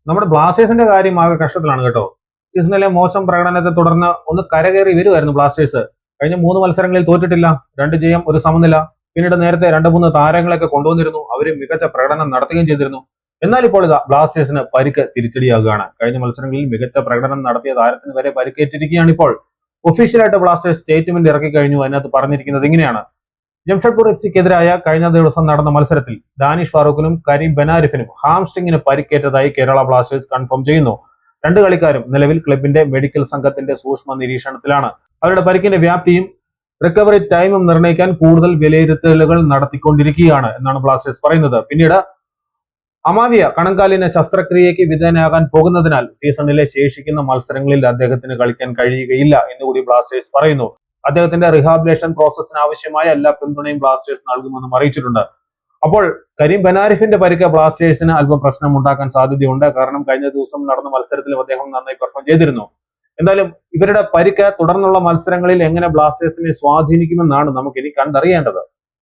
നമ്മുടെ ബ്ലാസ്റ്റേഴ്സിന്റെ കാര്യം ആകെ കഷ്ടത്തിലാണ് കേട്ടോ. സീസണിലെ മോശം പ്രകടനത്തെ തുടർന്ന് ഒന്ന് കരകയറി വരുമായിരുന്നു ബ്ലാസ്റ്റേഴ്സ്. കഴിഞ്ഞ 3 മത്സരങ്ങളിൽ തോറ്റിട്ടില്ല, 2 ജയം 1 സമനില. പിന്നീട് നേരത്തെ 2-3 താരങ്ങളൊക്കെ കൊണ്ടുവന്നിരുന്നു, അവര് മികച്ച പ്രകടനം നടത്തുകയും ചെയ്തിരുന്നു. എന്നാൽ ഇപ്പോൾ ഇതാ ബ്ലാസ്റ്റേഴ്സിന് പരിക്ക് തിരിച്ചടിയാകുകയാണ്. കഴിഞ്ഞ മത്സരങ്ങളിൽ മികച്ച പ്രകടനം നടത്തിയ താരത്തിന് വരെ പരിക്കേറ്റിരിക്കുകയാണ്. ഇപ്പോൾ ഒഫീഷ്യലായിട്ട് ബ്ലാസ്റ്റേഴ്സ് സ്റ്റേറ്റ്മെന്റ് ഇറക്കി കഴിഞ്ഞു. അതിനകത്ത് പറഞ്ഞിരിക്കുന്നത് ഇങ്ങനെയാണ്: ജംഷഡ്പൂർ എഫ്സിക്കെതിരായ കഴിഞ്ഞ ദിവസം നടന്ന മത്സരത്തിൽ ദാനിഷ് ഫാറൂഖിനും കരീം ബെനാരിഫിനും ഹാംസ്ട്രിങ്ങിന് പരിക്കേറ്റതായി കേരള ബ്ലാസ്റ്റേഴ്സ് കൺഫേം ചെയ്യുന്നു. 2 കളിക്കാരും നിലവിൽ ക്ലബിന്റെ മെഡിക്കൽ സംഘത്തിന്റെ സൂക്ഷ്മ നിരീക്ഷണത്തിലാണ്. അവരുടെ പരിക്കിന്റെ വ്യാപ്തിയും റിക്കവറി ടൈമും നിർണ്ണയിക്കാൻ കൂടുതൽ വിലയിരുത്തലുകൾ നടത്തിക്കൊണ്ടിരിക്കുകയാണ് എന്നാണ് ബ്ലാസ്റ്റേഴ്സ് പറയുന്നത്. പിന്നീട് അമാവിയ കണങ്കാലിന് ശസ്ത്രക്രിയയ്ക്ക് വിധേയനാകാൻ പോകുന്നതിനാൽ സീസണിലെ ശേഷിക്കുന്ന മത്സരങ്ങളിൽ അദ്ദേഹത്തിന് കളിക്കാൻ കഴിയുകയില്ല എന്നുകൂടി ബ്ലാസ്റ്റേഴ്സ് പറയുന്നു. അദ്ദേഹത്തിന്റെ റിഹാബിലേഷൻ പ്രോസസ്സിന് ആവശ്യമായ എല്ലാ പിന്തുണയും ബ്ലാസ്റ്റേഴ്സ് നൽകുമെന്നും അറിയിച്ചിട്ടുണ്ട്. അപ്പോൾ കരീം ബെനാരിഫിന്റെ പരിക്ക് ബ്ലാസ്റ്റേഴ്സിന് അല്പം പ്രശ്നം ഉണ്ടാക്കാൻ സാധ്യതയുണ്ട്. കാരണം കഴിഞ്ഞ ദിവസം നടന്ന മത്സരത്തിലും അദ്ദേഹം നന്നായി പെർഫോം ചെയ്തിരുന്നു. എന്തായാലും ഇവരുടെ പരിക്ക് തുടർന്നുള്ള മത്സരങ്ങളിൽ എങ്ങനെ ബ്ലാസ്റ്റേഴ്സിനെ സ്വാധീനിക്കുമെന്നാണ് നമുക്ക് ഇനി കണ്ടറിയേണ്ടത്.